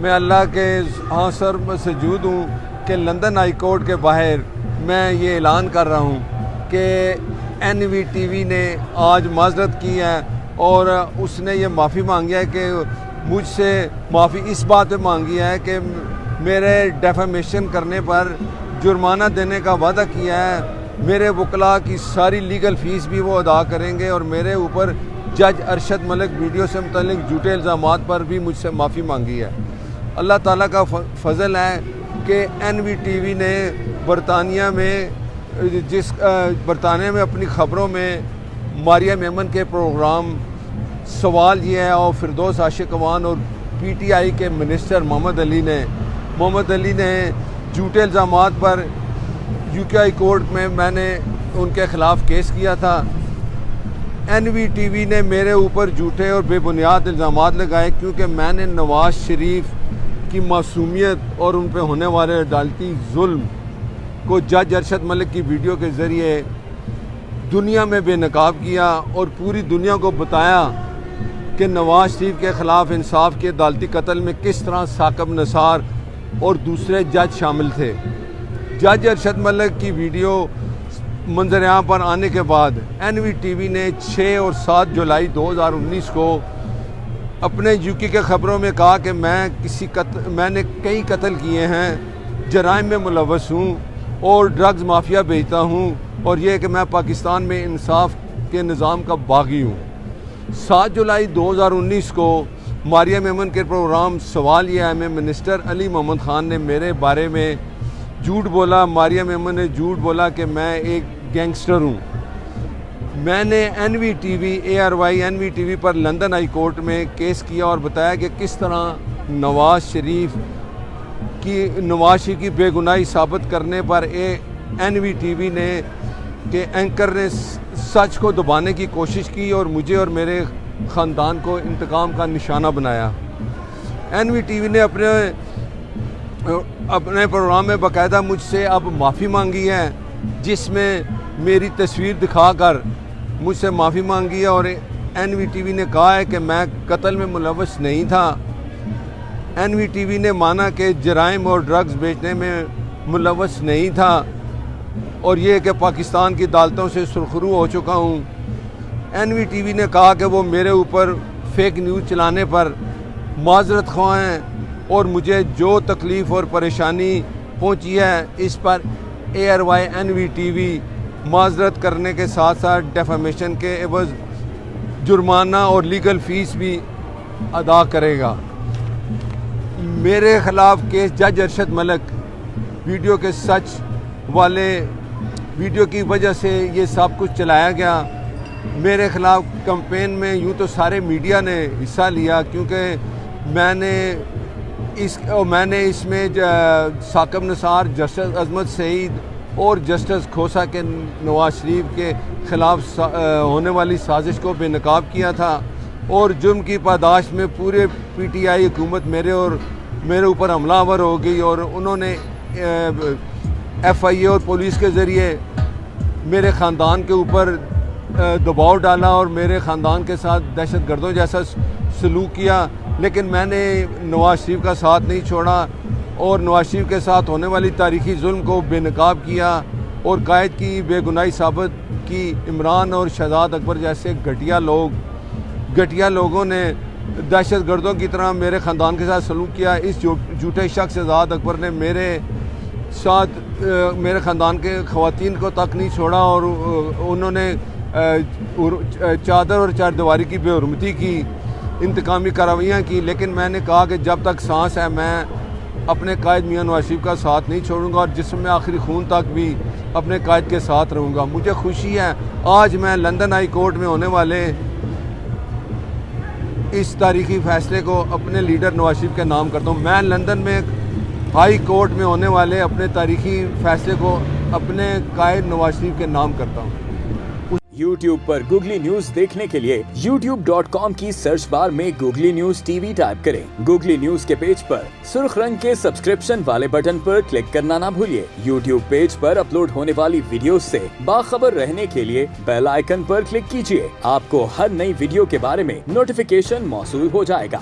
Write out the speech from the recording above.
میں اللہ کے ہاں سر سجود ہوں کہ لندن ہائی کورٹ کے باہر میں یہ اعلان کر رہا ہوں کہ این وی ٹی وی نے آج معذرت کی ہے اور اس نے یہ معافی مانگی ہے کہ مجھ سے معافی اس بات پہ مانگی ہے کہ میرے ڈیفیمیشن کرنے پر جرمانہ دینے کا وعدہ کیا ہے. میرے وکلاء کی ساری لیگل فیس بھی وہ ادا کریں گے اور میرے اوپر جج ارشد ملک ویڈیو سے متعلق جھوٹے الزامات پر بھی مجھ سے معافی مانگی ہے. اللہ تعالیٰ کا فضل ہے کہ این وی ٹی وی نے برطانیہ میں اپنی خبروں میں ماریہ میمن کے پروگرام سوال یہ ہے اور فردوس عاشق وان اور پی ٹی آئی کے منسٹر محمد علی نے جھوٹے الزامات پر یو کے ہائی کورٹ میں نے ان کے خلاف کیس کیا تھا. این وی ٹی وی نے میرے اوپر جھوٹے اور بے بنیاد الزامات لگائے کیونکہ میں نے نواز شریف کی معصومیت اور ان پہ ہونے والے عدالتی ظلم کو جج ارشد ملک کی ویڈیو کے ذریعے دنیا میں بے نقاب کیا اور پوری دنیا کو بتایا کہ نواز شریف کے خلاف انصاف کے عدالتی قتل میں کس طرح ثاقب نثار اور دوسرے جج شامل تھے. جج ارشد ملک کی ویڈیو منظر عام پر آنے کے بعد این وی ٹی وی نے 6 اور 7 جولائی 2019 کو اپنے یوکی کے خبروں میں کہا کہ میں نے کئی قتل کیے ہیں، جرائم میں ملوث ہوں اور ڈرگز مافیا بیچتا ہوں اور یہ کہ میں پاکستان میں انصاف کے نظام کا باغی ہوں. 7 جولائی 2019 کو ماریہ میمن کے پروگرام سوال یہ ہے میں منسٹر علی محمد خان نے میرے بارے میں جھوٹ بولا. ماریہ میمن نے جھوٹ بولا کہ میں ایک گینگسٹر ہوں. میں نے این وی ٹی وی پر لندن ہائی کورٹ میں کیس کیا اور بتایا کہ کس طرح نواز شریف کی بے گناہی ثابت کرنے پر این وی ٹی وی نے کہ اینکر نے سچ کو دبانے کی کوشش کی اور مجھے اور میرے خاندان کو انتقام کا نشانہ بنایا. این وی ٹی وی نے اپنے پروگرام میں باقاعدہ مجھ سے اب معافی مانگی ہے، جس میں میری تصویر دکھا کر مجھ سے معافی مانگی ہے اور این وی ٹی وی نے کہا ہے کہ میں قتل میں ملوث نہیں تھا. این وی ٹی وی نے مانا کہ جرائم اور ڈرگز بیچنے میں ملوث نہیں تھا اور یہ کہ پاکستان کی عدالتوں سے سرخرو ہو چکا ہوں. این وی ٹی وی نے کہا کہ وہ میرے اوپر فیک نیوز چلانے پر معذرت خواہ ہیں اور مجھے جو تکلیف اور پریشانی پہنچی ہے اس پر این وی ٹی وی معذرت کرنے کے ساتھ ساتھ ڈیفیمیشن کے عوض جرمانہ اور لیگل فیس بھی ادا کرے گا. میرے خلاف کیس جج ارشد ملک ویڈیو کے سچ والے ویڈیو کی وجہ سے یہ سب کچھ چلایا گیا. میرے خلاف کمپین میں یوں تو سارے میڈیا نے حصہ لیا کیونکہ میں نے اس میں ثاقب نثار، جسٹس عظمت سعید اور جسٹس کھوسا کے نواز شریف کے خلاف ہونے والی سازش کو بے نقاب کیا تھا اور جرم کی پاداش میں پورے پی ٹی آئی حکومت میرے اوپر حملہ آور ہو گئی اور انہوں نے ایف آئی اے اور پولیس کے ذریعے میرے خاندان کے اوپر دباؤ ڈالا اور میرے خاندان کے ساتھ دہشت گردوں جیسا سلوک کیا. لیکن میں نے نواز شریف کا ساتھ نہیں چھوڑا اور نواز شریف کے ساتھ ہونے والی تاریخی ظلم کو بے نقاب کیا اور قائد کی بے گناہی ثابت کی. عمران اور شہزاد اکبر جیسے گھٹیا لوگوں نے دہشت گردوں کی طرح میرے خاندان کے ساتھ سلوک کیا. اس جھوٹے شخص شہزاد اکبر نے میرے خاندان کے خواتین کو تک نہیں چھوڑا اور انہوں نے چادر اور چاردیواری کی بے حرمتی کی، انتقامی کارروائیاں کی. لیکن میں نے کہا کہ جب تک سانس ہے میں اپنے قائد میاں نواز شریف کا ساتھ نہیں چھوڑوں گا اور جسم میں آخری خون تک بھی اپنے قائد کے ساتھ رہوں گا. مجھے خوشی ہے آج میں لندن ہائی کورٹ میں ہونے والے اس تاریخی فیصلے کو اپنے لیڈر نواز شریف کے نام کرتا ہوں. میں لندن میں ہائی کورٹ میں ہونے والے اپنے تاریخی فیصلے کو اپنے قائد نواز شریف کے نام کرتا ہوں. YouTube پر گوگلی نیوز دیکھنے کے لیے youtube.com کی سرچ بار میں googly news T V type کریں. گوگلی نیوز کے پیج پر سرخ رنگ کے سبسکرپشن والے بٹن پر کلک کرنا نہ بھولیے. YouTube پیج پر اپلوڈ ہونے والی ویڈیوز سے باخبر رہنے کے لیے بیل آئیکن پر کلک کیجیے. آپ کو ہر نئی ویڈیو کے بارے میں نوٹیفیکیشن موصول ہو جائے گا.